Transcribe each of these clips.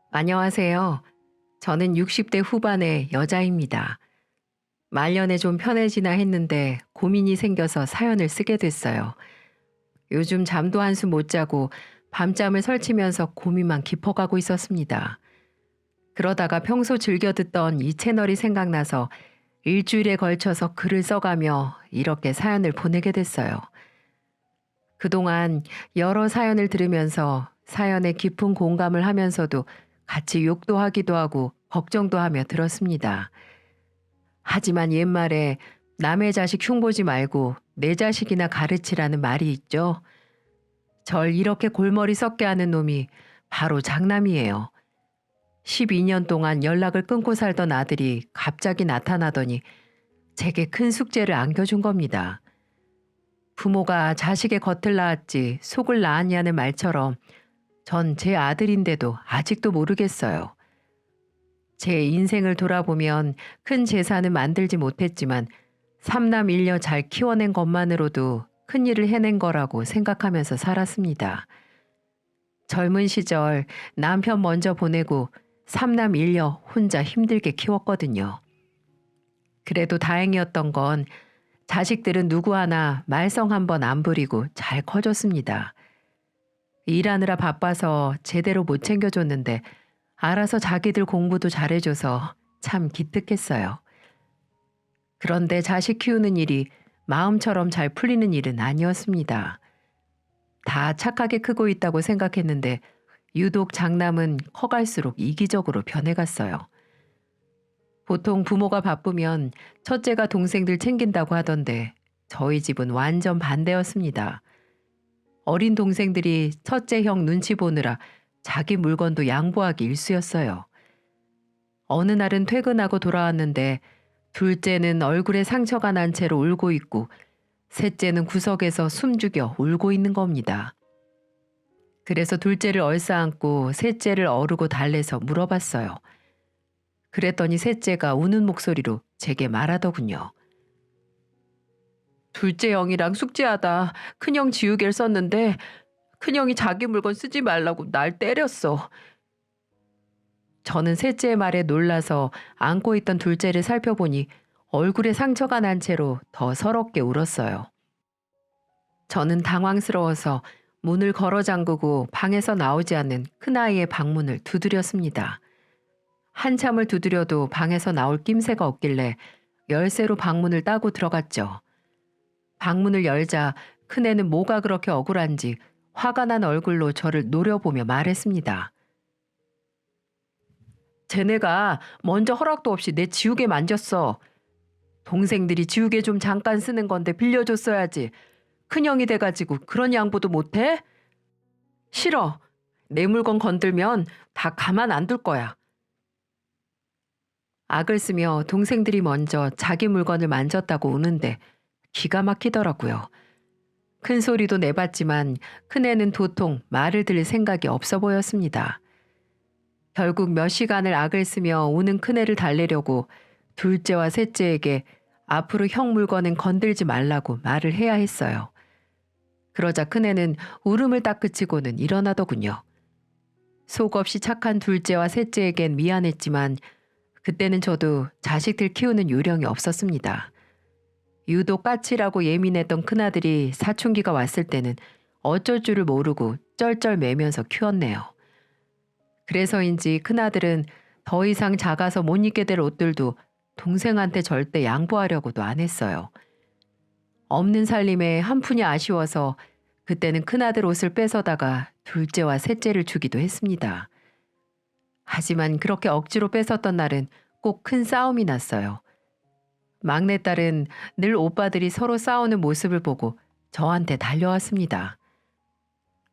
안녕하세요. 저는 60대 후반의 여자입니다. 말년에 좀 편해지나 했는데 고민이 생겨서 사연을 쓰게 됐어요. 요즘 잠도 한숨 못 자고 밤잠을 설치면서 고민만 깊어가고 있었습니다. 그러다가 평소 즐겨 듣던 이 채널이 생각나서 일주일에 걸쳐서 글을 써가며 이렇게 사연을 보내게 됐어요. 그동안 여러 사연을 들으면서 사연에 깊은 공감을 하면서도 같이 욕도 하기도 하고 걱정도 하며 들었습니다. 하지만 옛말에 남의 자식 흉보지 말고 내 자식이나 가르치라는 말이 있죠. 절 이렇게 골머리 썩게 하는 놈이 바로 장남이에요. 12년 동안 연락을 끊고 살던 아들이 갑자기 나타나더니 제게 큰 숙제를 안겨준 겁니다. 부모가 자식의 겉을 낳았지 속을 낳았냐는 말처럼 전 제 아들인데도 아직도 모르겠어요. 제 인생을 돌아보면 큰 재산은 만들지 못했지만 삼남 일녀 잘 키워낸 것만으로도 큰일을 해낸 거라고 생각하면서 살았습니다. 젊은 시절 남편 먼저 보내고 삼남 일녀 혼자 힘들게 키웠거든요. 그래도 다행이었던 건 자식들은 누구 하나 말썽 한번 안 부리고 잘 커졌습니다. 일하느라 바빠서 제대로 못 챙겨줬는데 알아서 자기들 공부도 잘해줘서 참 기특했어요. 그런데 자식 키우는 일이 마음처럼 잘 풀리는 일은 아니었습니다. 다 착하게 크고 있다고 생각했는데 유독 장남은 커갈수록 이기적으로 변해갔어요. 보통 부모가 바쁘면 첫째가 동생들 챙긴다고 하던데 저희 집은 완전 반대였습니다. 어린 동생들이 첫째 형 눈치 보느라 자기 물건도 양보하기 일쑤였어요. 어느 날은 퇴근하고 돌아왔는데 둘째는 얼굴에 상처가 난 채로 울고 있고 셋째는 구석에서 숨죽여 울고 있는 겁니다. 그래서 둘째를 얼싸안고 셋째를 어르고 달래서 물어봤어요. 그랬더니 셋째가 우는 목소리로 제게 말하더군요. 둘째 형이랑 숙제하다 큰형 지우개를 썼는데 큰형이 자기 물건 쓰지 말라고 날 때렸어. 저는 셋째의 말에 놀라서 안고 있던 둘째를 살펴보니 얼굴에 상처가 난 채로 더 서럽게 울었어요. 저는 당황스러워서 문을 걸어 잠그고 방에서 나오지 않는 큰아이의 방문을 두드렸습니다. 한참을 두드려도 방에서 나올 낌새가 없길래 열쇠로 방문을 따고 들어갔죠. 방문을 열자 큰애는 뭐가 그렇게 억울한지 화가 난 얼굴로 저를 노려보며 말했습니다. 쟤네가 먼저 허락도 없이 내 지우개 만졌어. 동생들이 지우개 좀 잠깐 쓰는 건데 빌려줬어야지. 큰형이 돼가지고 그런 양보도 못해? 싫어. 내 물건 건들면 다 가만 안 둘 거야. 악을 쓰며 동생들이 먼저 자기 물건을 만졌다고 우는데 기가 막히더라고요. 큰 소리도 내봤지만 큰애는 도통 말을 들을 생각이 없어 보였습니다. 결국 몇 시간을 악을 쓰며 우는 큰애를 달래려고 둘째와 셋째에게 앞으로 형 물건은 건들지 말라고 말을 해야 했어요. 그러자 큰애는 울음을 딱 그치고는 일어나더군요. 속없이 착한 둘째와 셋째에겐 미안했지만 그때는 저도 자식들 키우는 요령이 없었습니다. 유독 까칠하고 예민했던 큰아들이 사춘기가 왔을 때는 어쩔 줄을 모르고 쩔쩔매면서 키웠네요. 그래서인지 큰아들은 더 이상 작아서 못 입게 될 옷들도 동생한테 절대 양보하려고도 안 했어요. 없는 살림에 한 푼이 아쉬워서 그때는 큰아들 옷을 뺏어다가 둘째와 셋째를 주기도 했습니다. 하지만 그렇게 억지로 뺏었던 날은 꼭 큰 싸움이 났어요. 막내딸은 늘 오빠들이 서로 싸우는 모습을 보고 저한테 달려왔습니다.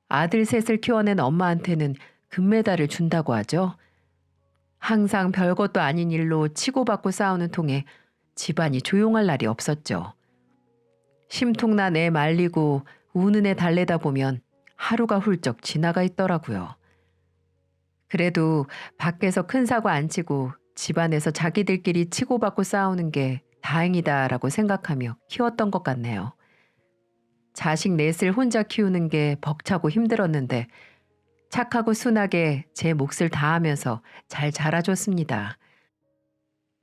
아들 셋을 키워낸 엄마한테는 금메달을 준다고 하죠. 항상 별것도 아닌 일로 치고받고 싸우는 통에 집안이 조용할 날이 없었죠. 심통난 애 말리고 우는 애 달래다 보면 하루가 훌쩍 지나가 있더라고요. 그래도 밖에서 큰 사고 안 치고 집안에서 자기들끼리 치고받고 싸우는 게 다행이다라고 생각하며 키웠던 것 같네요. 자식 넷을 혼자 키우는 게 벅차고 힘들었는데 착하고 순하게 제 몫을 다하면서 잘 자라줬습니다.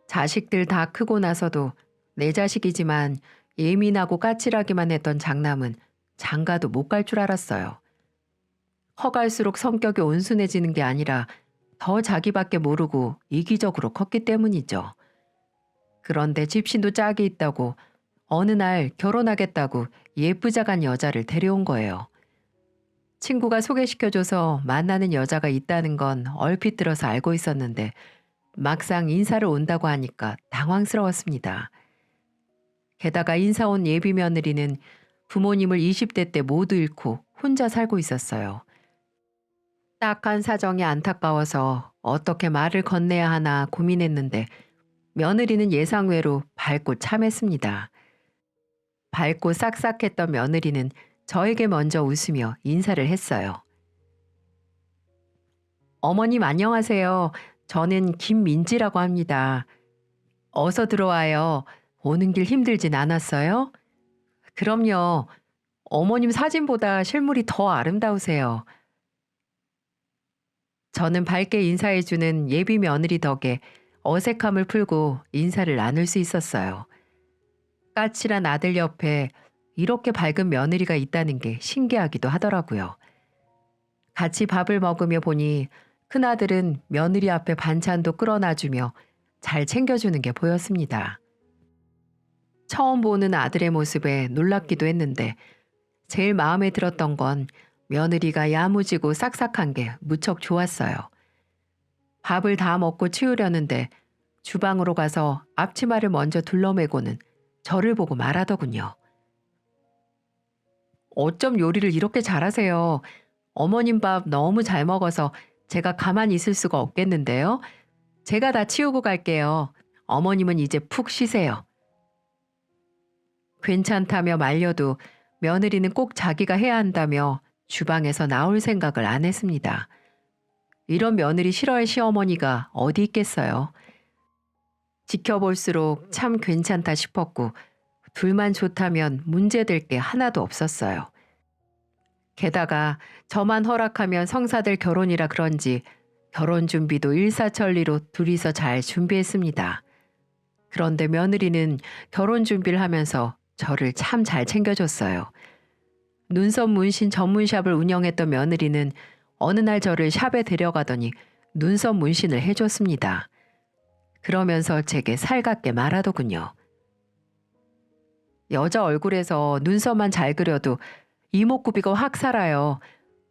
자식들 다 크고 나서도 내 자식이지만 예민하고 까칠하기만 했던 장남은 장가도 못 갈 줄 알았어요. 커갈수록 성격이 온순해지는 게 아니라 더 자기밖에 모르고 이기적으로 컸기 때문이죠. 그런데 집신도 짝이 있다고 어느 날 결혼하겠다고 예쁘장한 여자를 데려온 거예요. 친구가 소개시켜줘서 만나는 여자가 있다는 건 얼핏 들어서 알고 있었는데 막상 인사를 온다고 하니까 당황스러웠습니다. 게다가 인사 온 예비 며느리는 부모님을 20대 때 모두 잃고 혼자 살고 있었어요. 딱한 사정이 안타까워서 어떻게 말을 건네야 하나 고민했는데 며느리는 예상외로 밝고 참했습니다. 밝고 싹싹했던 며느리는 저에게 먼저 웃으며 인사를 했어요. 어머님 안녕하세요. 저는 김민지라고 합니다. 어서 들어와요. 오는 길 힘들진 않았어요? 그럼요. 어머님 사진보다 실물이 더 아름다우세요. 저는 밝게 인사해주는 예비 며느리 덕에 어색함을 풀고 인사를 나눌 수 있었어요. 까칠한 아들 옆에 이렇게 밝은 며느리가 있다는 게 신기하기도 하더라고요. 같이 밥을 먹으며 보니 큰아들은 며느리 앞에 반찬도 끌어놔주며 잘 챙겨주는 게 보였습니다. 처음 보는 아들의 모습에 놀랍기도 했는데 제일 마음에 들었던 건 며느리가 야무지고 싹싹한 게 무척 좋았어요. 밥을 다 먹고 치우려는데 주방으로 가서 앞치마를 먼저 둘러매고는 저를 보고 말하더군요. 어쩜 요리를 이렇게 잘하세요. 어머님 밥 너무 잘 먹어서 제가 가만히 있을 수가 없겠는데요. 제가 다 치우고 갈게요. 어머님은 이제 푹 쉬세요. 괜찮다며 말려도 며느리는 꼭 자기가 해야 한다며 주방에서 나올 생각을 안 했습니다. 이런 며느리 싫어할 시어머니가 어디 있겠어요. 지켜볼수록 참 괜찮다 싶었고 둘만 좋다면 문제될 게 하나도 없었어요. 게다가 저만 허락하면 성사될 결혼이라 그런지 결혼 준비도 일사천리로 둘이서 잘 준비했습니다. 그런데 며느리는 결혼 준비를 하면서 저를 참 잘 챙겨줬어요. 눈썹 문신 전문샵을 운영했던 며느리는 어느 날 저를 샵에 데려가더니 눈썹 문신을 해줬습니다. 그러면서 제게 살갑게 말하더군요. 여자 얼굴에서 눈썹만 잘 그려도 이목구비가 확 살아요.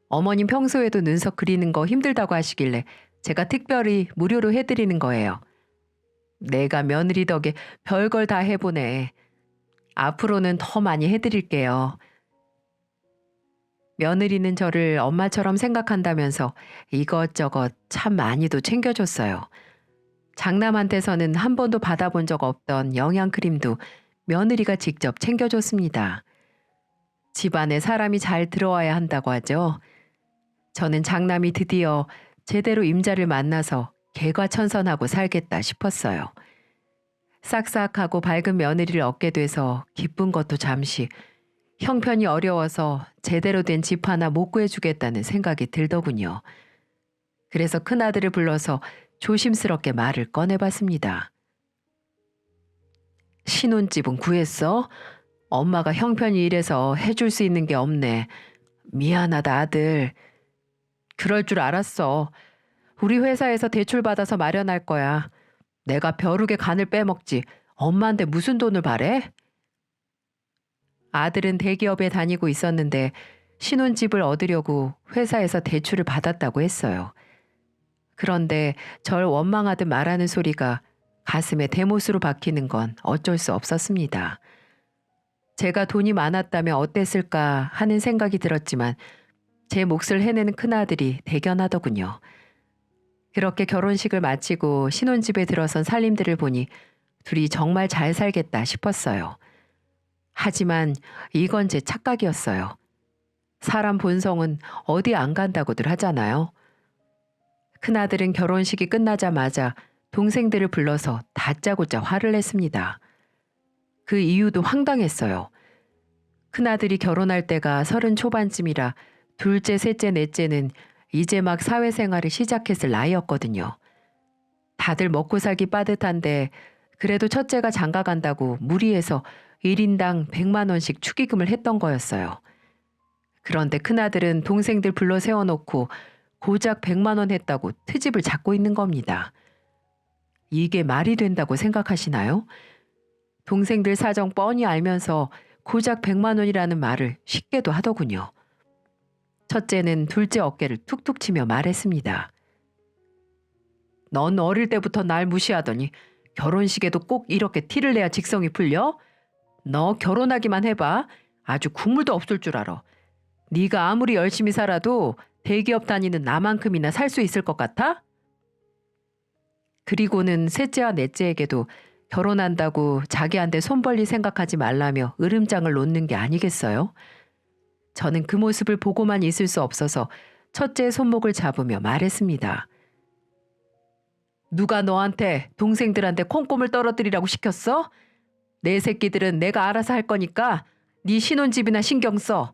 어머님 평소에도 눈썹 그리는 거 힘들다고 하시길래 제가 특별히 무료로 해드리는 거예요. 내가 며느리 덕에 별걸 다 해보네. 앞으로는 더 많이 해드릴게요. 며느리는 저를 엄마처럼 생각한다면서 이것저것 참 많이도 챙겨줬어요. 장남한테서는 한 번도 받아본 적 없던 영양크림도 며느리가 직접 챙겨줬습니다. 집안에 사람이 잘 들어와야 한다고 하죠. 저는 장남이 드디어 제대로 임자를 만나서 개과천선하고 살겠다 싶었어요. 싹싹하고 밝은 며느리를 얻게 돼서 기쁜 것도 잠시, 형편이 어려워서 제대로 된 집 하나 못 구해주겠다는 생각이 들더군요. 그래서 큰아들을 불러서 조심스럽게 말을 꺼내봤습니다. 신혼집은 구했어? 엄마가 형편이 이래서 해줄 수 있는 게 없네. 미안하다 아들. 그럴 줄 알았어. 우리 회사에서 대출 받아서 마련할 거야. 내가 벼룩의 간을 빼먹지 엄마한테 무슨 돈을 바래? 아들은 대기업에 다니고 있었는데 신혼집을 얻으려고 회사에서 대출을 받았다고 했어요. 그런데 절 원망하듯 말하는 소리가 가슴에 대못으로 박히는 건 어쩔 수 없었습니다. 제가 돈이 많았다면 어땠을까 하는 생각이 들었지만 제 몫을 해내는 큰아들이 대견하더군요. 그렇게 결혼식을 마치고 신혼집에 들어선 살림들을 보니 둘이 정말 잘 살겠다 싶었어요. 하지만 이건 제 착각이었어요. 사람 본성은 어디 안 간다고들 하잖아요. 큰아들은 결혼식이 끝나자마자 동생들을 불러서 다짜고짜 화를 냈습니다. 그 이유도 황당했어요. 큰아들이 결혼할 때가 30 초반쯤이라 둘째, 셋째, 넷째는 이제 막 사회생활을 시작했을 나이였거든요. 다들 먹고 살기 빠듯한데 그래도 첫째가 장가 간다고 무리해서 1인당 100만 원씩 축의금을 했던 거였어요. 그런데 큰아들은 동생들 불러 세워놓고 고작 100만 원 했다고 트집을 잡고 있는 겁니다. 이게 말이 된다고 생각하시나요? 동생들 사정 뻔히 알면서 고작 100만 원이라는 말을 쉽게도 하더군요. 첫째는 둘째 어깨를 툭툭 치며 말했습니다. 넌 어릴 때부터 날 무시하더니 결혼식에도 꼭 이렇게 티를 내야 직성이 풀려? 너 결혼하기만 해봐. 아주 국물도 없을 줄 알아. 네가 아무리 열심히 살아도 대기업 다니는 나만큼이나 살 수 있을 것 같아? 그리고는 셋째와 넷째에게도 결혼한다고 자기한테 손 벌릴 생각하지 말라며 으름장을 놓는 게 아니겠어요? 저는 그 모습을 보고만 있을 수 없어서 첫째의 손목을 잡으며 말했습니다. 누가 너한테 동생들한테 콩고물 떨어뜨리라고 시켰어? 내 새끼들은 내가 알아서 할 거니까 네 신혼집이나 신경 써.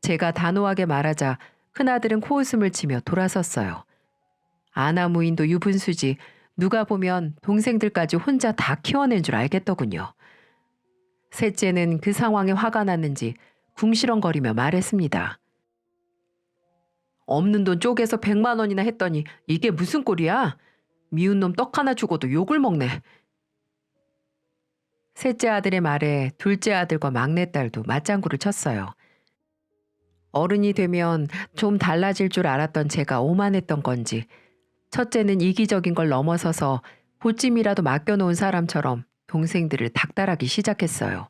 제가 단호하게 말하자 큰아들은 코웃음을 치며 돌아섰어요. 아나무인도 유분수지 누가 보면 동생들까지 혼자 다 키워낸 줄 알겠더군요. 셋째는 그 상황에 화가 났는지 궁시렁거리며 말했습니다. 없는 돈 쪼개서 100만 원이나 했더니 이게 무슨 꼴이야? 미운 놈 떡 하나 주고도 욕을 먹네. 셋째 아들의 말에 둘째 아들과 막내딸도 맞장구를 쳤어요. 어른이 되면 좀 달라질 줄 알았던 제가 오만했던 건지 첫째는 이기적인 걸 넘어서서 보찜이라도 맡겨놓은 사람처럼 동생들을 닥달하기 시작했어요.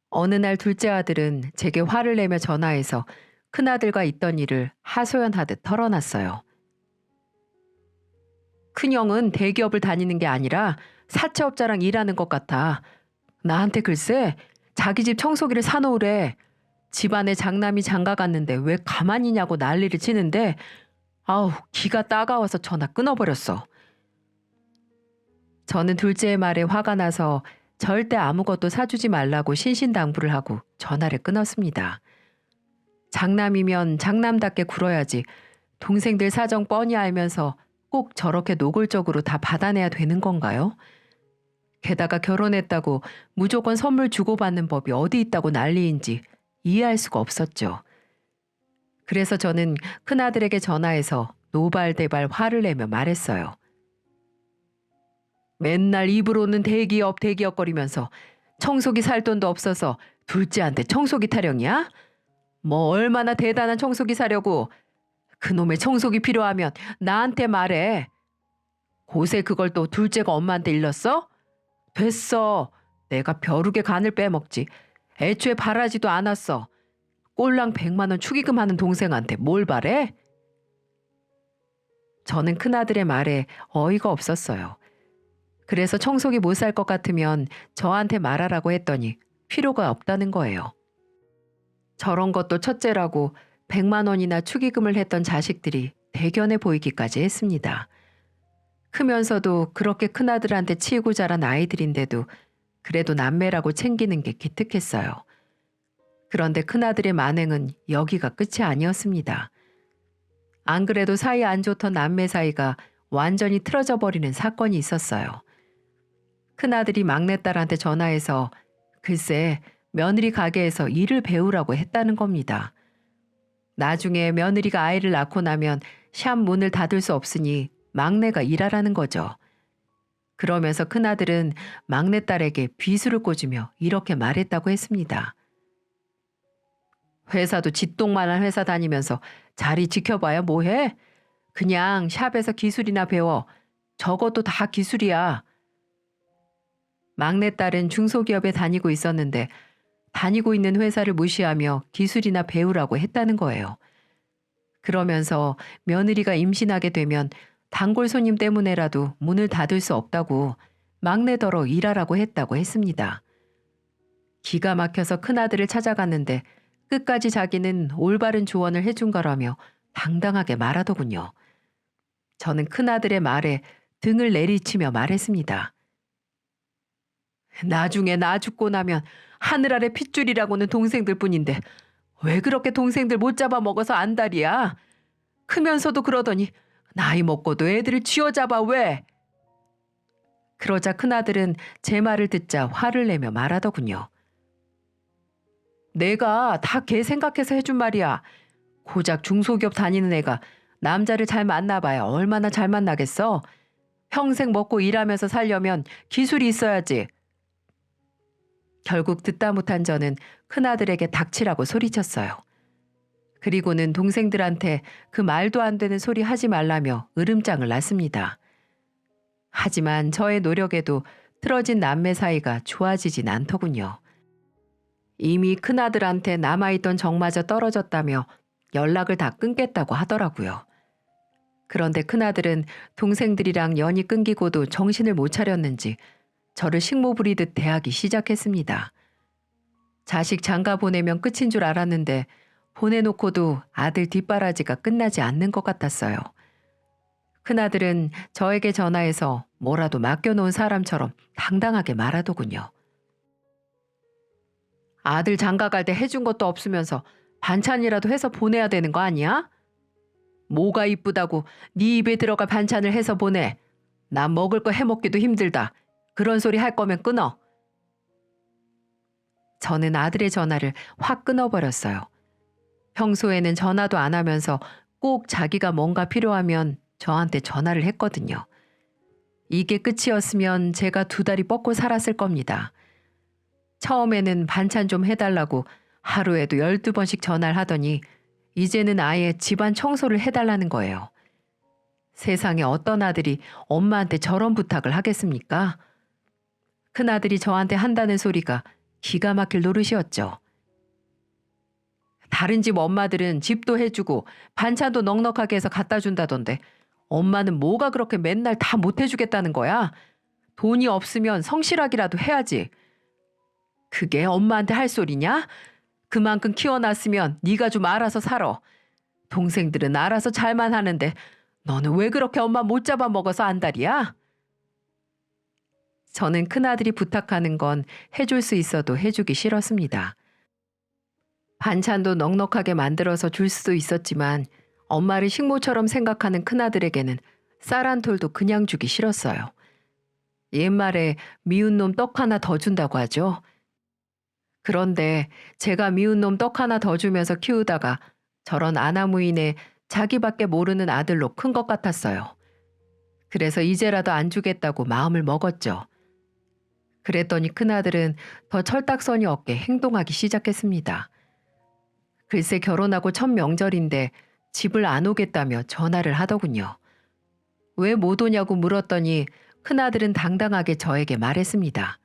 어느 날 둘째 아들은 제게 화를 내며 전화해서 큰아들과 있던 일을 하소연하듯 털어놨어요. 큰형은 대기업을 다니는 게 아니라 사채업자랑 일하는 것 같아. 나한테 글쎄 자기 집 청소기를 사놓으래. 집안에 장남이 장가 갔는데 왜 가만히 있냐고 난리를 치는데 아우 기가 따가워서 전화 끊어버렸어. 저는 둘째의 말에 화가 나서 절대 아무것도 사주지 말라고 신신당부를 하고 전화를 끊었습니다. 장남이면 장남답게 굴어야지 동생들 사정 뻔히 알면서 꼭 저렇게 노골적으로 다 받아내야 되는 건가요? 게다가 결혼했다고 무조건 선물 주고받는 법이 어디 있다고 난리인지 이해할 수가 없었죠. 그래서 저는 큰아들에게 전화해서 노발대발 화를 내며 말했어요. 맨날 입으로는 대기업 거리면서 청소기 살 돈도 없어서 둘째한테 청소기 타령이야? 뭐 얼마나 대단한 청소기 사려고. 그놈의 청소기 필요하면 나한테 말해. 고세 그걸 또 둘째가 엄마한테 일렀어? 됐어. 내가 벼룩의 간을 빼먹지. 애초에 바라지도 않았어. 꼴랑 100만 원 축의금 하는 동생한테 뭘 바래? 저는 큰아들의 말에 어이가 없었어요. 그래서 청소기 못 살 것 같으면 저한테 말하라고 했더니 필요가 없다는 거예요. 저런 것도 첫째라고 100만 원이나 축의금을 했던 자식들이 대견해 보이기까지 했습니다. 크면서도 그렇게 큰아들한테 치이고 자란 아이들인데도 그래도 남매라고 챙기는 게 기특했어요. 그런데 큰아들의 만행은 여기가 끝이 아니었습니다. 안 그래도 사이 안 좋던 남매 사이가 완전히 틀어져 버리는 사건이 있었어요. 큰아들이 막내딸한테 전화해서 글쎄 며느리 가게에서 일을 배우라고 했다는 겁니다. 나중에 며느리가 아이를 낳고 나면 샵 문을 닫을 수 없으니 막내가 일하라는 거죠. 그러면서 큰아들은 막내딸에게 비수를 꽂으며 이렇게 말했다고 했습니다. 회사도 지똥만한 회사 다니면서 자리 지켜봐야 뭐해? 그냥 샵에서 기술이나 배워. 저것도 다 기술이야. 막내딸은 중소기업에 다니고 있었는데 다니고 있는 회사를 무시하며 기술이나 배우라고 했다는 거예요. 그러면서 며느리가 임신하게 되면 단골 손님 때문에라도 문을 닫을 수 없다고 막내더러 일하라고 했다고 했습니다. 기가 막혀서 큰아들을 찾아갔는데 끝까지 자기는 올바른 조언을 해준 거라며 당당하게 말하더군요. 저는 큰아들의 말에 등을 내리치며 말했습니다. 나중에 나 죽고 나면 하늘 아래 핏줄이라고는 동생들 뿐인데 왜 그렇게 동생들 못 잡아먹어서 안달이야? 크면서도 그러더니 나이 먹고도 애들을 쥐어잡아 왜? 그러자 큰아들은 제 말을 듣자 화를 내며 말하더군요. 내가 다 걔 생각해서 해준 말이야. 고작 중소기업 다니는 애가 남자를 잘 만나봐야 얼마나 잘 만나겠어? 평생 먹고 일하면서 살려면 기술이 있어야지. 결국 듣다 못한 저는 큰아들에게 닥치라고 소리쳤어요. 그리고는 동생들한테 그 말도 안 되는 소리 하지 말라며 으름장을 놨습니다. 하지만 저의 노력에도 틀어진 남매 사이가 좋아지진 않더군요. 이미 큰아들한테 남아있던 정마저 떨어졌다며 연락을 다 끊겠다고 하더라고요. 그런데 큰아들은 동생들이랑 연이 끊기고도 정신을 못 차렸는지 저를 식모 부리듯 대하기 시작했습니다. 자식 장가 보내면 끝인 줄 알았는데 보내놓고도 아들 뒷바라지가 끝나지 않는 것 같았어요. 큰아들은 저에게 전화해서 뭐라도 맡겨놓은 사람처럼 당당하게 말하더군요. 아들 장가 갈 때 해준 것도 없으면서 반찬이라도 해서 보내야 되는 거 아니야? 뭐가 이쁘다고 네 입에 들어갈 반찬을 해서 보내. 난 먹을 거 해먹기도 힘들다. 그런 소리 할 거면 끊어. 저는 아들의 전화를 확 끊어버렸어요. 평소에는 전화도 안 하면서 꼭 자기가 뭔가 필요하면 저한테 전화를 했거든요. 이게 끝이었으면 제가 2다리 뻗고 살았을 겁니다. 처음에는 반찬 좀 해달라고 하루에도 12번씩 전화를 하더니 이제는 아예 집안 청소를 해달라는 거예요. 세상에 어떤 아들이 엄마한테 저런 부탁을 하겠습니까? 큰아들이 저한테 한다는 소리가 기가 막힐 노릇이었죠. 다른 집 엄마들은 집도 해주고 반찬도 넉넉하게 해서 갖다 준다던데 엄마는 뭐가 그렇게 맨날 다 못해주겠다는 거야? 돈이 없으면 성실하기라도 해야지. 그게 엄마한테 할 소리냐? 그만큼 키워놨으면 네가 좀 알아서 살아. 동생들은 알아서 잘만 하는데 너는 왜 그렇게 엄마 못 잡아먹어서 안달이야? 저는 큰아들이 부탁하는 건 해줄 수 있어도 해주기 싫었습니다. 반찬도 넉넉하게 만들어서 줄 수도 있었지만 엄마를 식모처럼 생각하는 큰아들에게는 쌀 한 톨도 그냥 주기 싫었어요. 옛말에 미운 놈 떡 하나 더 준다고 하죠. 그런데 제가 미운 놈 떡 하나 더 주면서 키우다가 저런 아나무인의 자기밖에 모르는 아들로 큰 것 같았어요. 그래서 이제라도 안 주겠다고 마음을 먹었죠. 그랬더니 큰아들은 더 철딱서니 없게 행동하기 시작했습니다. 글쎄 결혼하고 첫 명절인데 집을 안 오겠다며 전화를 하더군요. 왜 못 오냐고 물었더니 큰아들은 당당하게 저에게 말했습니다.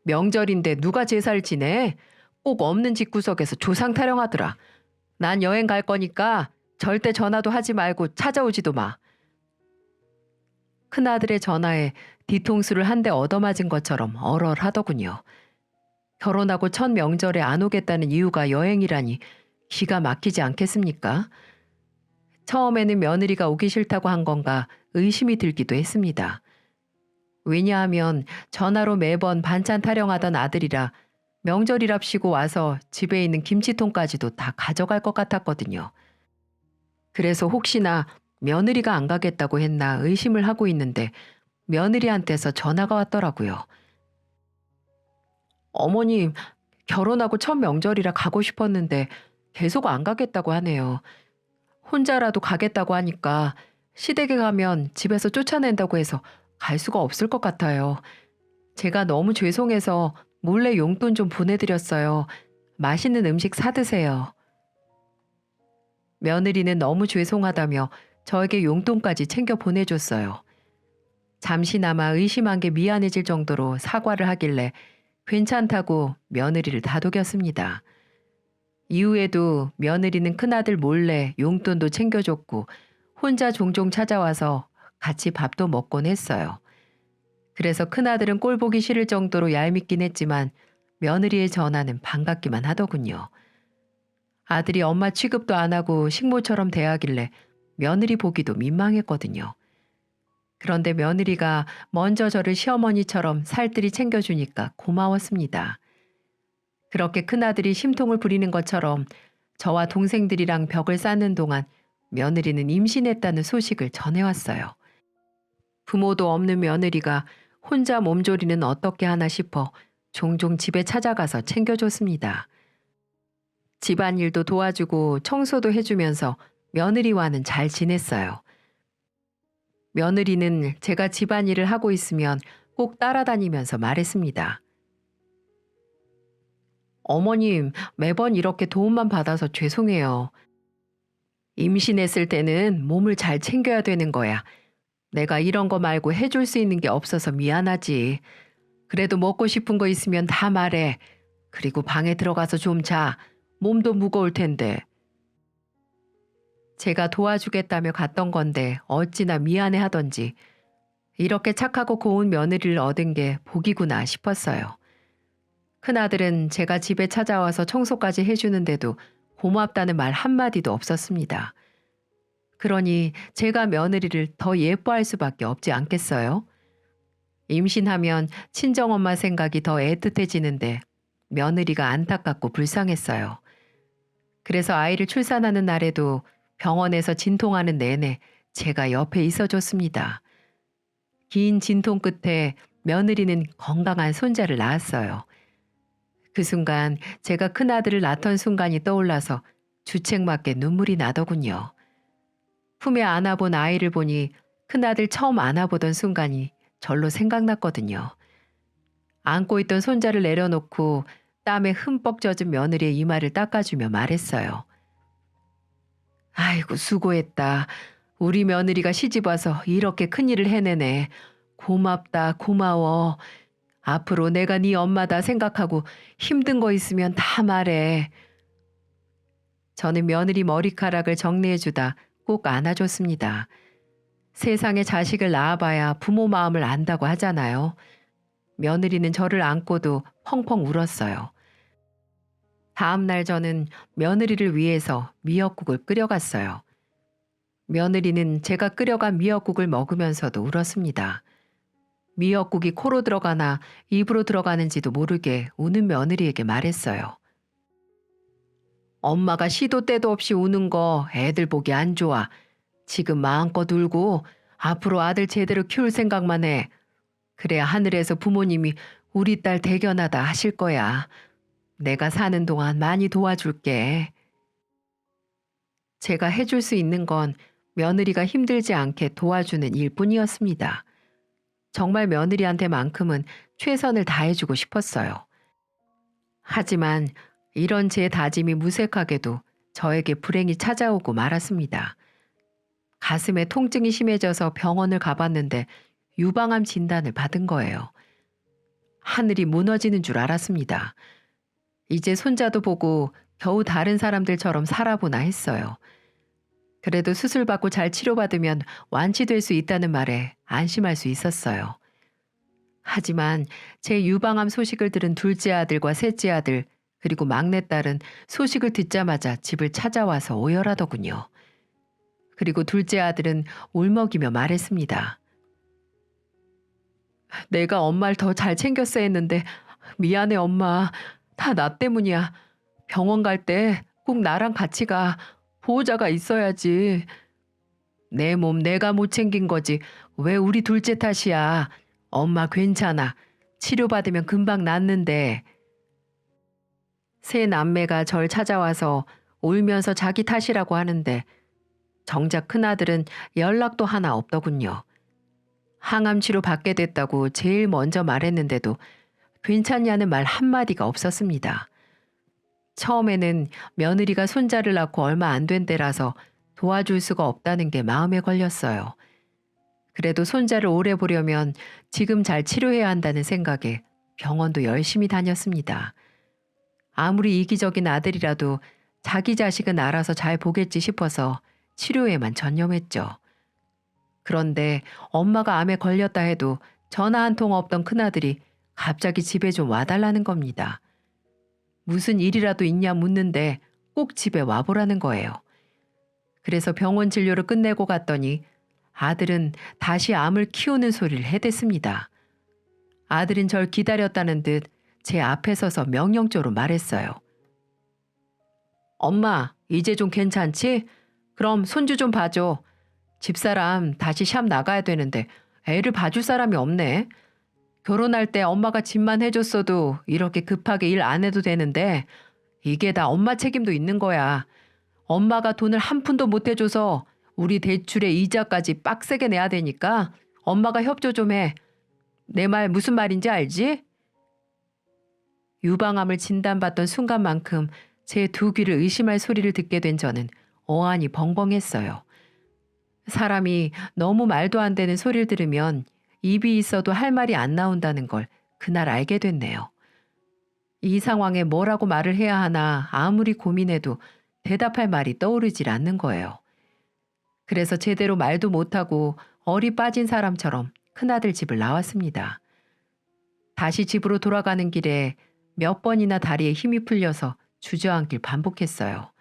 명절인데 누가 제사를 지내? 꼭 없는 집구석에서 조상 타령하더라. 난 여행 갈 거니까 절대 전화도 하지 말고 찾아오지도 마. 큰아들의 전화에 뒤통수를 한 대 얻어맞은 것처럼 얼얼하더군요. 결혼하고 첫 명절에 안 오겠다는 이유가 여행이라니 기가 막히지 않겠습니까? 처음에는 며느리가 오기 싫다고 한 건가 의심이 들기도 했습니다. 왜냐하면 전화로 매번 반찬 타령하던 아들이라 명절이랍시고 와서 집에 있는 김치통까지도 다 가져갈 것 같았거든요. 그래서 혹시나 며느리가 안 가겠다고 했나 의심을 하고 있는데 며느리한테서 전화가 왔더라고요. 어머님, 결혼하고 첫 명절이라 가고 싶었는데 계속 안 가겠다고 하네요. 혼자라도 가겠다고 하니까 시댁에 가면 집에서 쫓아낸다고 해서 갈 수가 없을 것 같아요. 제가 너무 죄송해서 몰래 용돈 좀 보내드렸어요. 맛있는 음식 사드세요. 며느리는 너무 죄송하다며 저에게 용돈까지 챙겨 보내줬어요. 잠시나마 의심한 게 미안해질 정도로 사과를 하길래 괜찮다고 며느리를 다독였습니다. 이후에도 며느리는 큰아들 몰래 용돈도 챙겨줬고 혼자 종종 찾아와서 같이 밥도 먹곤 했어요. 그래서 큰아들은 꼴 보기 싫을 정도로 얄밉긴 했지만 며느리의 전화는 반갑기만 하더군요. 아들이 엄마 취급도 안 하고 식모처럼 대하길래 며느리 보기도 민망했거든요. 그런데 며느리가 먼저 저를 시어머니처럼 살뜰히 챙겨주니까 고마웠습니다. 그렇게 큰아들이 심통을 부리는 것처럼 저와 동생들이랑 벽을 쌓는 동안 며느리는 임신했다는 소식을 전해왔어요. 부모도 없는 며느리가 혼자 몸조리는 어떻게 하나 싶어 종종 집에 찾아가서 챙겨줬습니다. 집안일도 도와주고 청소도 해주면서 며느리와는 잘 지냈어요. 며느리는 제가 집안일을 하고 있으면 꼭 따라다니면서 말했습니다. 어머님, 매번 이렇게 도움만 받아서 죄송해요. 임신했을 때는 몸을 잘 챙겨야 되는 거야. 내가 이런 거 말고 해줄 수 있는 게 없어서 미안하지. 그래도 먹고 싶은 거 있으면 다 말해. 그리고 방에 들어가서 좀 자. 몸도 무거울 텐데. 제가 도와주겠다며 갔던 건데 어찌나 미안해 하던지 이렇게 착하고 고운 며느리를 얻은 게 복이구나 싶었어요. 큰아들은 제가 집에 찾아와서 청소까지 해주는데도 고맙다는 말 한마디도 없었습니다. 그러니 제가 며느리를 더 예뻐할 수밖에 없지 않겠어요? 임신하면 친정엄마 생각이 더 애틋해지는데 며느리가 안타깝고 불쌍했어요. 그래서 아이를 출산하는 날에도 병원에서 진통하는 내내 제가 옆에 있어줬습니다. 긴 진통 끝에 며느리는 건강한 손자를 낳았어요. 그 순간 제가 큰아들을 낳던 순간이 떠올라서 주책맞게 눈물이 나더군요. 품에 안아본 아이를 보니 큰아들 처음 안아보던 순간이 절로 생각났거든요. 안고 있던 손자를 내려놓고 땀에 흠뻑 젖은 며느리의 이마를 닦아주며 말했어요. 아이고 수고했다. 우리 며느리가 시집와서 이렇게 큰일을 해내네. 고맙다 고마워. 앞으로 내가 네 엄마다 생각하고 힘든 거 있으면 다 말해. 저는 며느리 머리카락을 정리해주다 꼭 안아줬습니다. 세상에 자식을 낳아봐야 부모 마음을 안다고 하잖아요. 며느리는 저를 안고도 펑펑 울었어요. 다음 날 저는 며느리를 위해서 미역국을 끓여갔어요. 며느리는 제가 끓여간 미역국을 먹으면서도 울었습니다. 미역국이 코로 들어가나 입으로 들어가는지도 모르게 우는 며느리에게 말했어요. 엄마가 시도 때도 없이 우는 거 애들 보기 안 좋아. 지금 마음껏 울고 앞으로 아들 제대로 키울 생각만 해. 그래야 하늘에서 부모님이 우리 딸 대견하다 하실 거야. 내가 사는 동안 많이 도와줄게. 제가 해줄 수 있는 건 며느리가 힘들지 않게 도와주는 일뿐이었습니다. 정말 며느리한테만큼은 최선을 다해주고 싶었어요. 하지만 이런 제 다짐이 무색하게도 저에게 불행이 찾아오고 말았습니다. 가슴에 통증이 심해져서 병원을 가봤는데 유방암 진단을 받은 거예요. 하늘이 무너지는 줄 알았습니다. 이제 손자도 보고 겨우 다른 사람들처럼 살아보나 했어요. 그래도 수술받고 잘 치료받으면 완치될 수 있다는 말에 안심할 수 있었어요. 하지만 제 유방암 소식을 들은 둘째 아들과 셋째 아들 그리고 막내딸은 소식을 듣자마자 집을 찾아와서 오열하더군요. 그리고 둘째 아들은 울먹이며 말했습니다. 내가 엄마를 더 잘 챙겼어야 했는데 미안해 엄마. 다 나 때문이야. 병원 갈 때 꼭 나랑 같이 가. 보호자가 있어야지. 내 몸 내가 못 챙긴 거지. 왜 우리 둘째 탓이야. 엄마 괜찮아. 치료받으면 금방 낫는데. 세 남매가 절 찾아와서 울면서 자기 탓이라고 하는데 정작 큰아들은 연락도 하나 없더군요. 항암 치료 받게 됐다고 제일 먼저 말했는데도 괜찮냐는 말 한마디가 없었습니다. 처음에는 며느리가 손자를 낳고 얼마 안 된 때라서 도와줄 수가 없다는 게 마음에 걸렸어요. 그래도 손자를 오래 보려면 지금 잘 치료해야 한다는 생각에 병원도 열심히 다녔습니다. 아무리 이기적인 아들이라도 자기 자식은 알아서 잘 보겠지 싶어서 치료에만 전념했죠. 그런데 엄마가 암에 걸렸다 해도 전화 한 통 없던 큰아들이 갑자기 집에 좀 와달라는 겁니다. 무슨 일이라도 있냐 묻는데 꼭 집에 와보라는 거예요. 그래서 병원 진료를 끝내고 갔더니 아들은 다시 암을 키우는 소리를 해댔습니다. 아들은 절 기다렸다는 듯 제 앞에 서서 명령조로 말했어요. 엄마, 이제 좀 괜찮지? 그럼 손주 좀 봐줘. 집사람 다시 샵 나가야 되는데 애를 봐줄 사람이 없네. 결혼할 때 엄마가 집만 해줬어도 이렇게 급하게 일 안 해도 되는데 이게 다 엄마 책임도 있는 거야. 엄마가 돈을 한 푼도 못 해줘서 우리 대출의 이자까지 빡세게 내야 되니까 엄마가 협조 좀 해. 내 말 무슨 말인지 알지? 유방암을 진단받던 순간만큼 제 두 귀를 의심할 소리를 듣게 된 저는 어안이 벙벙했어요. 사람이 너무 말도 안 되는 소리를 들으면 입이 있어도 할 말이 안 나온다는 걸 그날 알게 됐네요. 이 상황에 뭐라고 말을 해야 하나 아무리 고민해도 대답할 말이 떠오르질 않는 거예요. 그래서 제대로 말도 못하고 얼이 빠진 사람처럼 큰아들 집을 나왔습니다. 다시 집으로 돌아가는 길에 몇 번이나 다리에 힘이 풀려서 주저앉길 반복했어요.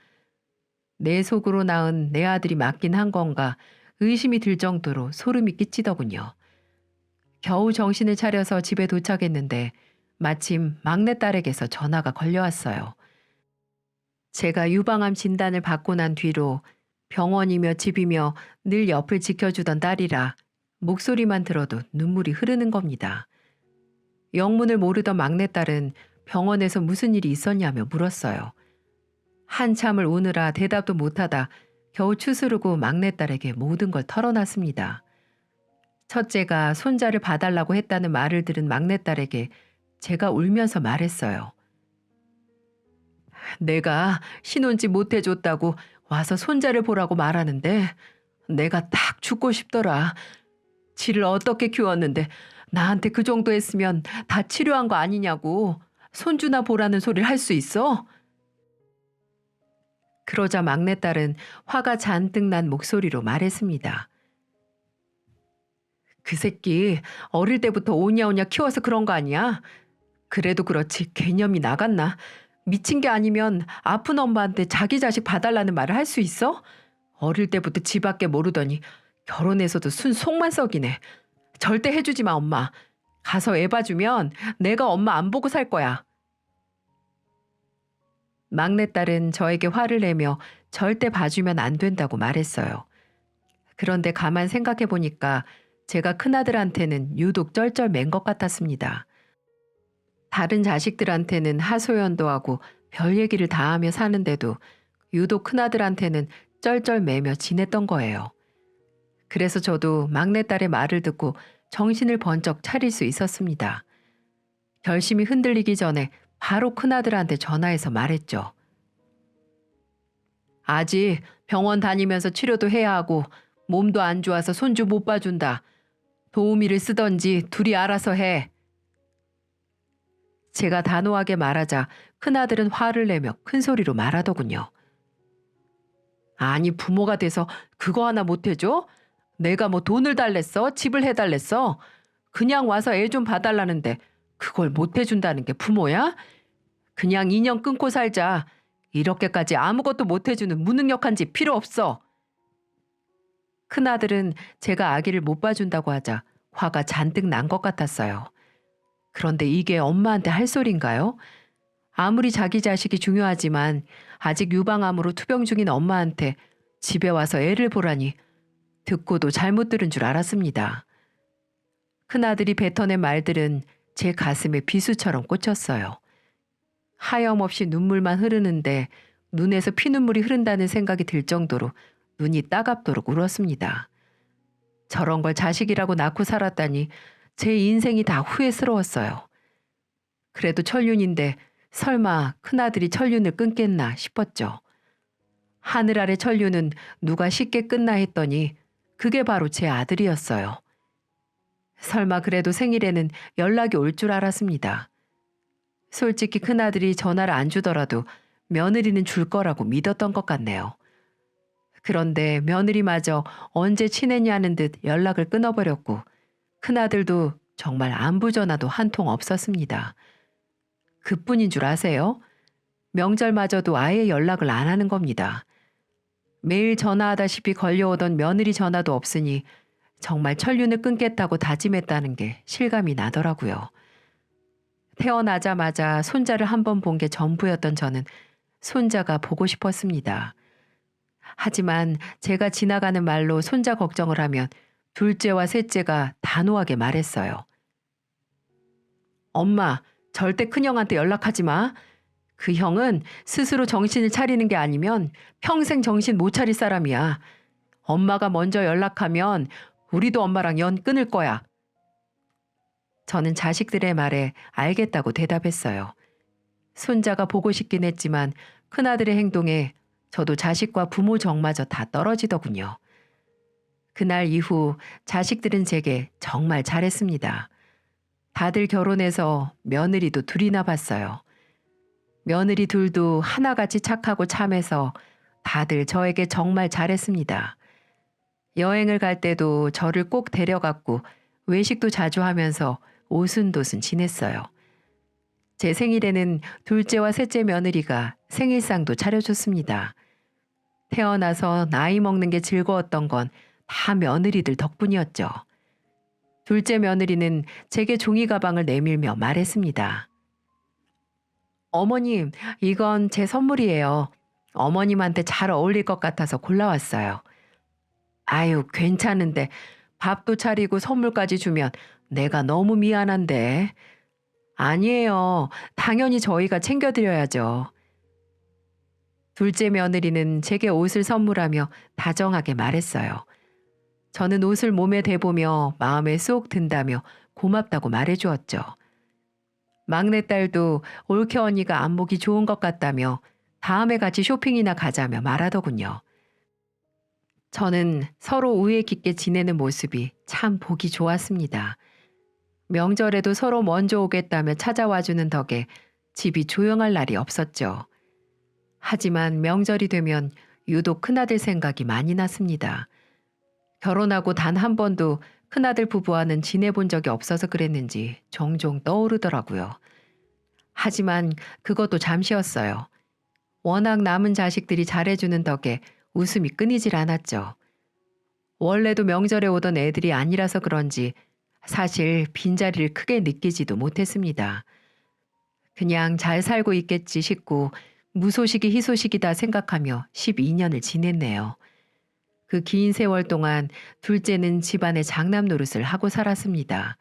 내 속으로 낳은 내 아들이 맞긴 한 건가 의심이 들 정도로 소름이 끼치더군요. 겨우 정신을 차려서 집에 도착했는데 마침 막내딸에게서 전화가 걸려왔어요. 제가 유방암 진단을 받고 난 뒤로 병원이며 집이며 늘 옆을 지켜주던 딸이라 목소리만 들어도 눈물이 흐르는 겁니다. 영문을 모르던 막내딸은 병원에서 무슨 일이 있었냐며 물었어요. 한참을 우느라 대답도 못하다 겨우 추스르고 막내딸에게 모든 걸 털어놨습니다. 첫째가 손자를 봐달라고 했다는 말을 들은 막내딸에게 제가 울면서 말했어요. 내가 신혼집 못 해줬다고 와서 손자를 보라고 말하는데 내가 딱 죽고 싶더라. 지를 어떻게 키웠는데 나한테 그 정도 했으면 다 치료한 거 아니냐고. 손주나 보라는 소리를 할 수 있어? 그러자 막내딸은 화가 잔뜩 난 목소리로 말했습니다. 그 새끼 어릴 때부터 오냐오냐 키워서 그런 거 아니야? 그래도 그렇지 개념이 나갔나? 미친 게 아니면 아픈 엄마한테 자기 자식 봐달라는 말을 할 수 있어? 어릴 때부터 지밖에 모르더니 결혼해서도 순 속만 썩이네. 절대 해주지 마 엄마. 가서 애 봐주면 내가 엄마 안 보고 살 거야. 막내딸은 저에게 화를 내며 절대 봐주면 안 된다고 말했어요. 그런데 가만 생각해 보니까 제가 큰아들한테는 유독 쩔쩔맨 것 같았습니다. 다른 자식들한테는 하소연도 하고 별 얘기를 다 하며 사는데도 유독 큰아들한테는 쩔쩔매며 지냈던 거예요. 그래서 저도 막내딸의 말을 듣고 정신을 번쩍 차릴 수 있었습니다. 결심이 흔들리기 전에 바로 큰아들한테 전화해서 말했죠. 아직 병원 다니면서 치료도 해야 하고 몸도 안 좋아서 손주 못 봐준다. 도우미를 쓰던지 둘이 알아서 해. 제가 단호하게 말하자 큰아들은 화를 내며 큰 소리로 말하더군요. 아니 부모가 돼서 그거 하나 못 해줘? 내가 뭐 돈을 달랬어? 집을 해달랬어? 그냥 와서 애 좀 봐달라는데 그걸 못 해준다는 게 부모야? 그냥 인연 끊고 살자. 이렇게까지 아무것도 못 해주는 무능력한 집 필요 없어. 큰아들은 제가 아기를 못 봐준다고 하자 화가 잔뜩 난 것 같았어요. 그런데 이게 엄마한테 할 소린가요? 아무리 자기 자식이 중요하지만 아직 유방암으로 투병 중인 엄마한테 집에 와서 애를 보라니 듣고도 잘못 들은 줄 알았습니다. 큰아들이 뱉어낸 말들은 제 가슴에 비수처럼 꽂혔어요. 하염없이 눈물만 흐르는데 눈에서 피눈물이 흐른다는 생각이 들 정도로 눈이 따갑도록 울었습니다. 저런 걸 자식이라고 낳고 살았다니 제 인생이 다 후회스러웠어요. 그래도 천륜인데 설마 큰아들이 천륜을 끊겠나 싶었죠. 하늘 아래 천륜은 누가 쉽게 끊나 했더니 그게 바로 제 아들이었어요. 설마 그래도 생일에는 연락이 올 줄 알았습니다. 솔직히 큰아들이 전화를 안 주더라도 며느리는 줄 거라고 믿었던 것 같네요. 그런데 며느리마저 언제 친했냐는 듯 연락을 끊어버렸고 큰아들도 정말 안부 전화도 한 통 없었습니다. 그뿐인 줄 아세요? 명절마저도 아예 연락을 안 하는 겁니다. 매일 전화하다시피 걸려오던 며느리 전화도 없으니 정말 천륜을 끊겠다고 다짐했다는 게 실감이 나더라고요. 태어나자마자 손자를 한 번 본 게 전부였던 저는 손자가 보고 싶었습니다. 하지만 제가 지나가는 말로 손자 걱정을 하면 둘째와 셋째가 단호하게 말했어요. 엄마, 절대 큰형한테 연락하지 마. 그 형은 스스로 정신을 차리는 게 아니면 평생 정신 못 차릴 사람이야. 엄마가 먼저 연락하면 우리도 엄마랑 연 끊을 거야. 저는 자식들의 말에 알겠다고 대답했어요. 손자가 보고 싶긴 했지만 큰아들의 행동에 저도 자식과 부모 정마저 다 떨어지더군요. 그날 이후 자식들은 제게 정말 잘했습니다. 다들 결혼해서 며느리도 둘이나 봤어요. 며느리 둘도 하나같이 착하고 참해서 다들 저에게 정말 잘했습니다. 여행을 갈 때도 저를 꼭 데려갔고 외식도 자주 하면서 오순도순 지냈어요. 제 생일에는 둘째와 셋째 며느리가 생일상도 차려줬습니다. 태어나서 나이 먹는 게 즐거웠던 건 다 며느리들 덕분이었죠. 둘째 며느리는 제게 종이 가방을 내밀며 말했습니다. 어머님, 이건 제 선물이에요. 어머님한테 잘 어울릴 것 같아서 골라왔어요. 아유, 괜찮은데 밥도 차리고 선물까지 주면 내가 너무 미안한데. 아니에요. 당연히 저희가 챙겨드려야죠. 둘째 며느리는 제게 옷을 선물하며 다정하게 말했어요. 저는 옷을 몸에 대보며 마음에 쏙 든다며 고맙다고 말해주었죠. 막내딸도 올케 언니가 안목이 좋은 것 같다며 다음에 같이 쇼핑이나 가자며 말하더군요. 저는 서로 우애 깊게 지내는 모습이 참 보기 좋았습니다. 명절에도 서로 먼저 오겠다며 찾아와주는 덕에 집이 조용할 날이 없었죠. 하지만 명절이 되면 유독 큰아들 생각이 많이 났습니다. 결혼하고 단 한 번도 큰아들 부부와는 지내본 적이 없어서 그랬는지 종종 떠오르더라고요. 하지만 그것도 잠시였어요. 워낙 남은 자식들이 잘해주는 덕에 웃음이 끊이질 않았죠. 원래도 명절에 오던 애들이 아니라서 그런지 사실 빈자리를 크게 느끼지도 못했습니다. 그냥 잘 살고 있겠지 싶고 무소식이 희소식이다 생각하며 12년을 지냈네요. 그 긴 세월 동안 둘째는 집안의 장남 노릇을 하고 살았습니다.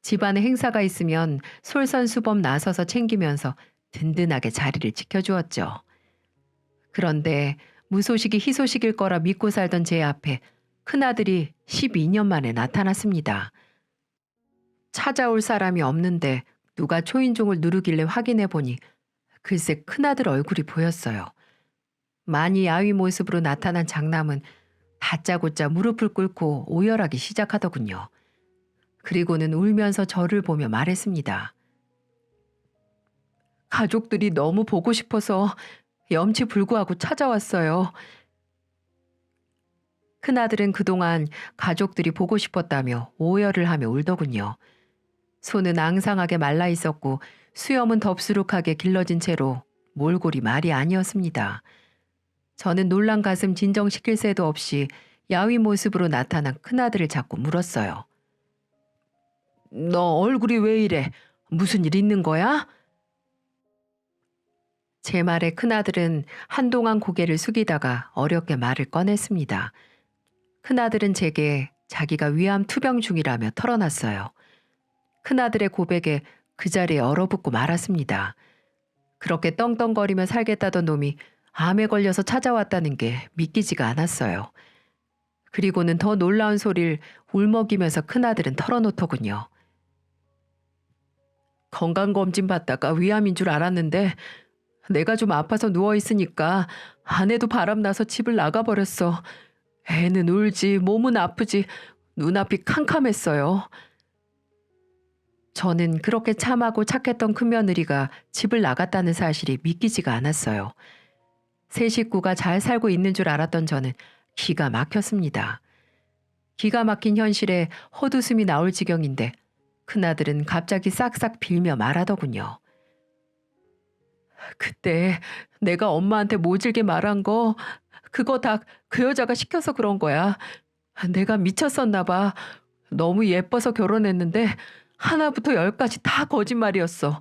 집안에 행사가 있으면 솔선수범 나서서 챙기면서 든든하게 자리를 지켜주었죠. 그런데 무소식이 희소식일 거라 믿고 살던 제 앞에 큰아들이 12년 만에 나타났습니다. 찾아올 사람이 없는데 누가 초인종을 누르길래 확인해 보니 글쎄 큰아들 얼굴이 보였어요. 많이 야위 모습으로 나타난 장남은 다짜고짜 무릎을 꿇고 오열하기 시작하더군요. 그리고는 울면서 저를 보며 말했습니다. 가족들이 너무 보고 싶어서 염치불구하고 찾아왔어요. 큰아들은 그동안 가족들이 보고 싶었다며 오열을 하며 울더군요. 손은 앙상하게 말라 있었고 수염은 덥수룩하게 길러진 채로 몰골이 말이 아니었습니다. 저는 놀란 가슴 진정시킬 새도 없이 야위 모습으로 나타난 큰아들을 잡고 물었어요. 너 얼굴이 왜 이래? 무슨 일 있는 거야? 제 말에 큰아들은 한동안 고개를 숙이다가 어렵게 말을 꺼냈습니다. 큰아들은 제게 자기가 위암 투병 중이라며 털어놨어요. 큰아들의 고백에 그 자리에 얼어붙고 말았습니다. 그렇게 떵떵거리며 살겠다던 놈이 암에 걸려서 찾아왔다는 게 믿기지가 않았어요. 그리고는 더 놀라운 소리를 울먹이면서 큰아들은 털어놓더군요. 건강검진 받다가 위암인 줄 알았는데 내가 좀 아파서 누워있으니까 아내도 바람나서 집을 나가버렸어. 애는 울지 몸은 아프지 눈앞이 캄캄했어요. 저는 그렇게 참하고 착했던 큰며느리가 집을 나갔다는 사실이 믿기지가 않았어요. 세 식구가 잘 살고 있는 줄 알았던 저는 기가 막혔습니다. 기가 막힌 현실에 헛웃음이 나올 지경인데 큰아들은 갑자기 싹싹 빌며 말하더군요. 그때 내가 엄마한테 모질게 말한 거 그거 다 그 여자가 시켜서 그런 거야. 내가 미쳤었나 봐. 너무 예뻐서 결혼했는데 하나부터 열까지 다 거짓말이었어.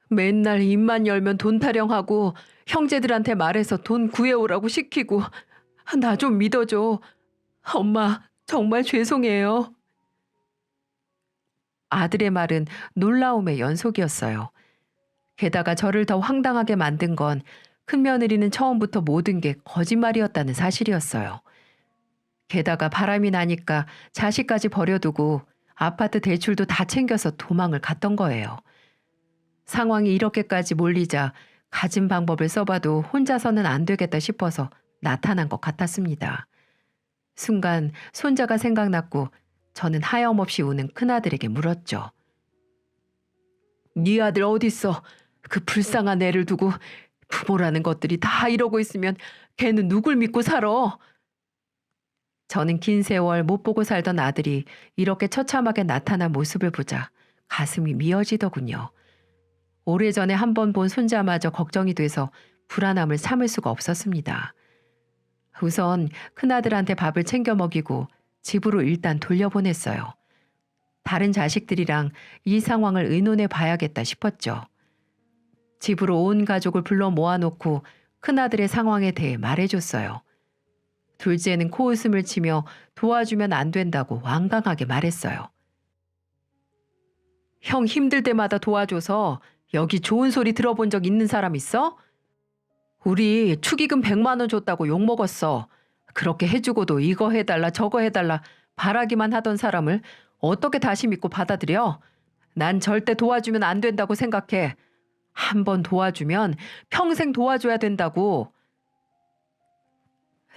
맨날 입만 열면 돈 타령하고 형제들한테 말해서 돈 구해오라고 시키고. 나 좀 믿어줘. 엄마, 정말 죄송해요. 아들의 말은 놀라움의 연속이었어요. 게다가 저를 더 황당하게 만든 건 큰며느리는 처음부터 모든 게 거짓말이었다는 사실이었어요. 게다가 바람이 나니까 자식까지 버려두고 아파트 대출도 다 챙겨서 도망을 갔던 거예요. 상황이 이렇게까지 몰리자 가진 방법을 써봐도 혼자서는 안 되겠다 싶어서 나타난 것 같았습니다. 순간 손자가 생각났고 저는 하염없이 우는 큰아들에게 물었죠. 네 아들 어딨어? 그 불쌍한 애를 두고 부모라는 것들이 다 이러고 있으면 걔는 누굴 믿고 살아? 저는 긴 세월 못 보고 살던 아들이 이렇게 처참하게 나타난 모습을 보자 가슴이 미어지더군요. 오래전에 한 번 본 손자마저 걱정이 돼서 불안함을 참을 수가 없었습니다. 우선 큰아들한테 밥을 챙겨 먹이고 집으로 일단 돌려보냈어요. 다른 자식들이랑 이 상황을 의논해 봐야겠다 싶었죠. 집으로 온 가족을 불러 모아놓고 큰아들의 상황에 대해 말해줬어요. 둘째는 코웃음을 치며 도와주면 안 된다고 완강하게 말했어요. 형 힘들 때마다 도와줘서 여기 좋은 소리 들어본 적 있는 사람 있어? 우리 축의금 100만 원 줬다고 욕먹었어. 그렇게 해주고도 이거 해달라 저거 해달라 바라기만 하던 사람을 어떻게 다시 믿고 받아들여? 난 절대 도와주면 안 된다고 생각해. 한 번 도와주면 평생 도와줘야 된다고.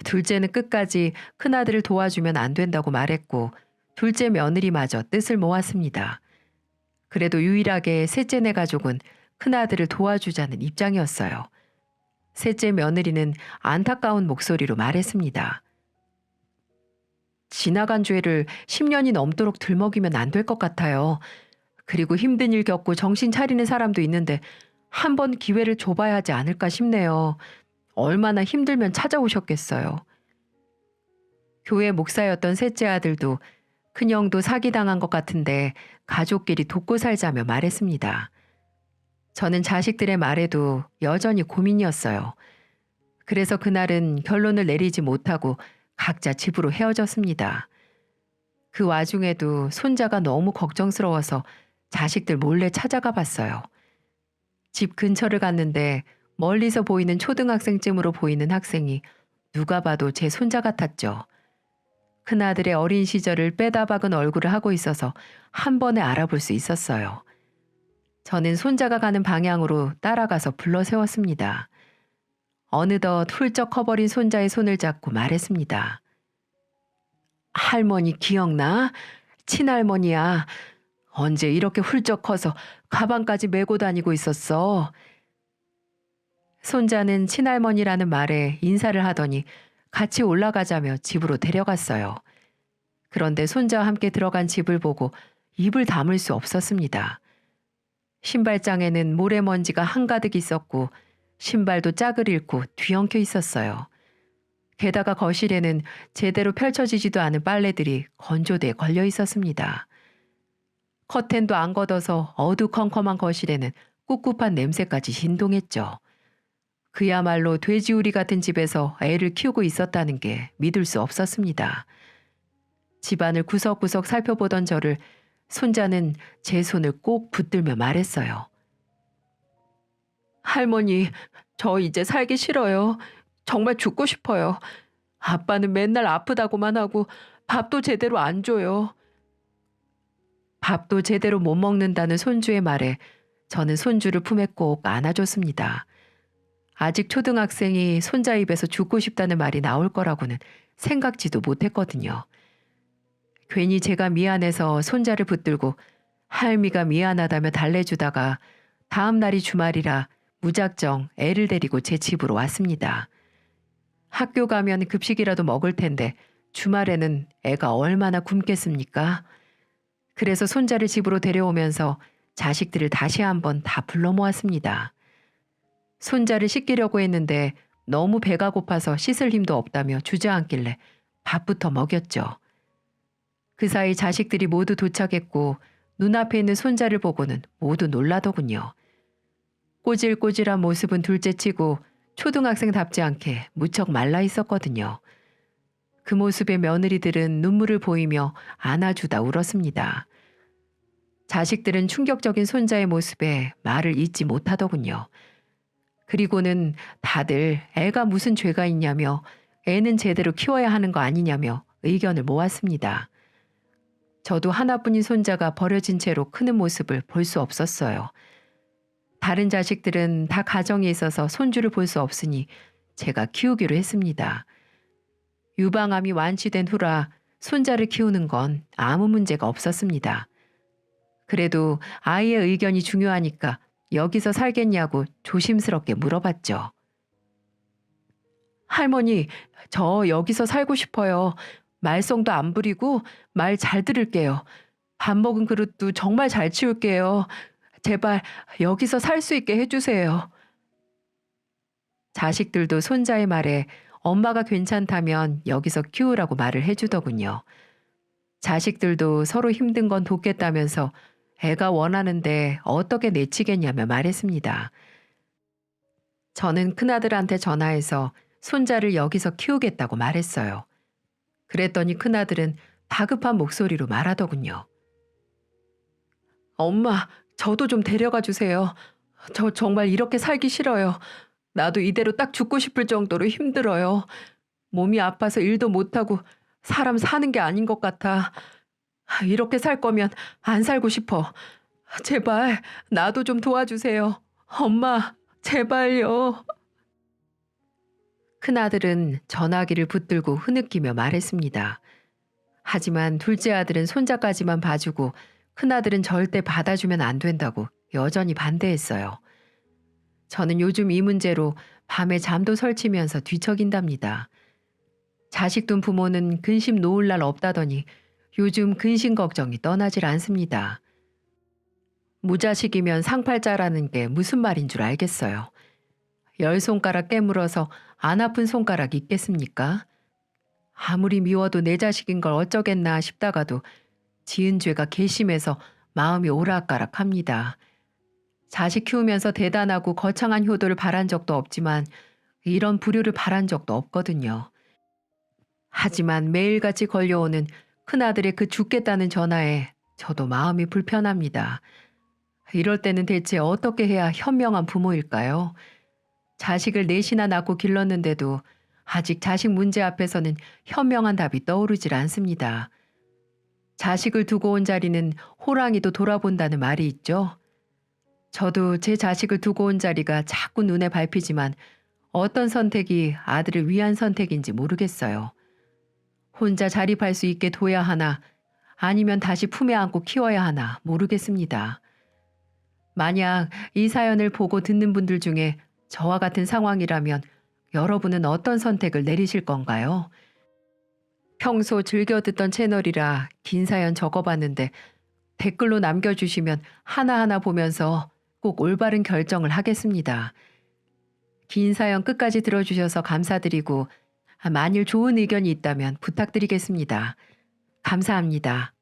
둘째는 끝까지 큰아들을 도와주면 안 된다고 말했고 둘째 며느리마저 뜻을 모았습니다. 그래도 유일하게 셋째네 가족은 큰아들을 도와주자는 입장이었어요. 셋째 며느리는 안타까운 목소리로 말했습니다. 지나간 죄를 10년이 넘도록 들먹이면 안 될 것 같아요. 그리고 힘든 일 겪고 정신 차리는 사람도 있는데 한 번 기회를 줘봐야 하지 않을까 싶네요. 얼마나 힘들면 찾아오셨겠어요. 교회 목사였던 셋째 아들도 큰형도 사기당한 것 같은데 가족끼리 돕고 살자며 말했습니다. 저는 자식들의 말에도 여전히 고민이었어요. 그래서 그날은 결론을 내리지 못하고 각자 집으로 헤어졌습니다. 그 와중에도 손자가 너무 걱정스러워서 자식들 몰래 찾아가 봤어요. 집 근처를 갔는데 멀리서 보이는 초등학생쯤으로 보이는 학생이 누가 봐도 제 손자 같았죠. 큰아들의 어린 시절을 빼다 박은 얼굴을 하고 있어서 한 번에 알아볼 수 있었어요. 저는 손자가 가는 방향으로 따라가서 불러 세웠습니다. 어느덧 훌쩍 커버린 손자의 손을 잡고 말했습니다. 할머니 기억나? 친할머니야. 언제 이렇게 훌쩍 커서 가방까지 메고 다니고 있었어. 손자는 친할머니라는 말에 인사를 하더니 같이 올라가자며 집으로 데려갔어요. 그런데 손자와 함께 들어간 집을 보고 입을 다물 수 없었습니다. 신발장에는 모래먼지가 한가득 있었고 신발도 짝을 잃고 뒤엉켜 있었어요. 게다가 거실에는 제대로 펼쳐지지도 않은 빨래들이 건조대에 걸려 있었습니다. 커튼도 안 걷어서 어두컴컴한 거실에는 꿉꿉한 냄새까지 진동했죠. 그야말로 돼지우리 같은 집에서 애를 키우고 있었다는 게 믿을 수 없었습니다. 집안을 구석구석 살펴보던 저를 손자는 제 손을 꼭 붙들며 말했어요. 할머니, 저 이제 살기 싫어요. 정말 죽고 싶어요. 아빠는 맨날 아프다고만 하고 밥도 제대로 안 줘요. 밥도 제대로 못 먹는다는 손주의 말에 저는 손주를 품에 꼭 안아줬습니다. 아직 초등학생이 손자 입에서 죽고 싶다는 말이 나올 거라고는 생각지도 못했거든요. 괜히 제가 미안해서 손자를 붙들고 할미가 미안하다며 달래주다가 다음 날이 주말이라 무작정 애를 데리고 제 집으로 왔습니다. 학교 가면 급식이라도 먹을 텐데 주말에는 애가 얼마나 굶겠습니까? 그래서 손자를 집으로 데려오면서 자식들을 다시 한번 다 불러 모았습니다. 손자를 씻기려고 했는데 너무 배가 고파서 씻을 힘도 없다며 주저앉길래 밥부터 먹였죠. 그 사이 자식들이 모두 도착했고 눈앞에 있는 손자를 보고는 모두 놀라더군요. 꼬질꼬질한 모습은 둘째치고 초등학생답지 않게 무척 말라 있었거든요. 그 모습에 며느리들은 눈물을 보이며 안아주다 울었습니다. 자식들은 충격적인 손자의 모습에 말을 잇지 못하더군요. 그리고는 다들 애가 무슨 죄가 있냐며 애는 제대로 키워야 하는 거 아니냐며 의견을 모았습니다. 저도 하나뿐인 손자가 버려진 채로 크는 모습을 볼 수 없었어요. 다른 자식들은 다 가정에 있어서 손주를 볼 수 없으니 제가 키우기로 했습니다. 유방암이 완치된 후라 손자를 키우는 건 아무 문제가 없었습니다. 그래도 아이의 의견이 중요하니까 여기서 살겠냐고 조심스럽게 물어봤죠. 할머니, 저 여기서 살고 싶어요. 말썽도 안 부리고 말 잘 들을게요. 밥 먹은 그릇도 정말 잘 치울게요. 제발 여기서 살 수 있게 해주세요. 자식들도 손자의 말에 엄마가 괜찮다면 여기서 키우라고 말을 해주더군요. 자식들도 서로 힘든 건 돕겠다면서 애가 원하는데 어떻게 내치겠냐며 말했습니다. 저는 큰아들한테 전화해서 손자를 여기서 키우겠다고 말했어요. 그랬더니 큰아들은 다급한 목소리로 말하더군요. 엄마, 저도 좀 데려가 주세요. 저 정말 이렇게 살기 싫어요. 나도 이대로 딱 죽고 싶을 정도로 힘들어요. 몸이 아파서 일도 못하고 사람 사는 게 아닌 것 같아. 이렇게 살 거면 안 살고 싶어. 제발 나도 좀 도와주세요. 엄마, 제발요. 큰아들은 전화기를 붙들고 흐느끼며 말했습니다. 하지만 둘째 아들은 손자까지만 봐주고 큰아들은 절대 받아주면 안 된다고 여전히 반대했어요. 저는 요즘 이 문제로 밤에 잠도 설치면서 뒤척인답니다. 자식 둔 부모는 근심 놓을 날 없다더니 요즘 근심 걱정이 떠나질 않습니다. 무자식이면 상팔자라는 게 무슨 말인 줄 알겠어요. 10손가락 깨물어서 안 아픈 손가락 있겠습니까? 아무리 미워도 내 자식인 걸 어쩌겠나 싶다가도 지은 죄가 괘씸해서 마음이 오락가락합니다. 자식 키우면서 대단하고 거창한 효도를 바란 적도 없지만 이런 불효를 바란 적도 없거든요. 하지만 매일같이 걸려오는 큰아들의 그 죽겠다는 전화에 저도 마음이 불편합니다. 이럴 때는 대체 어떻게 해야 현명한 부모일까요? 자식을 넷이나 낳고 길렀는데도 아직 자식 문제 앞에서는 현명한 답이 떠오르질 않습니다. 자식을 두고 온 자리는 호랑이도 돌아본다는 말이 있죠. 저도 제 자식을 두고 온 자리가 자꾸 눈에 밟히지만 어떤 선택이 아들을 위한 선택인지 모르겠어요. 혼자 자립할 수 있게 둬야 하나 아니면 다시 품에 안고 키워야 하나 모르겠습니다. 만약 이 사연을 보고 듣는 분들 중에 저와 같은 상황이라면 여러분은 어떤 선택을 내리실 건가요? 평소 즐겨 듣던 채널이라 긴 사연 적어봤는데 댓글로 남겨주시면 하나하나 보면서 꼭 올바른 결정을 하겠습니다. 긴 사연 끝까지 들어주셔서 감사드리고 만일 좋은 의견이 있다면 부탁드리겠습니다. 감사합니다.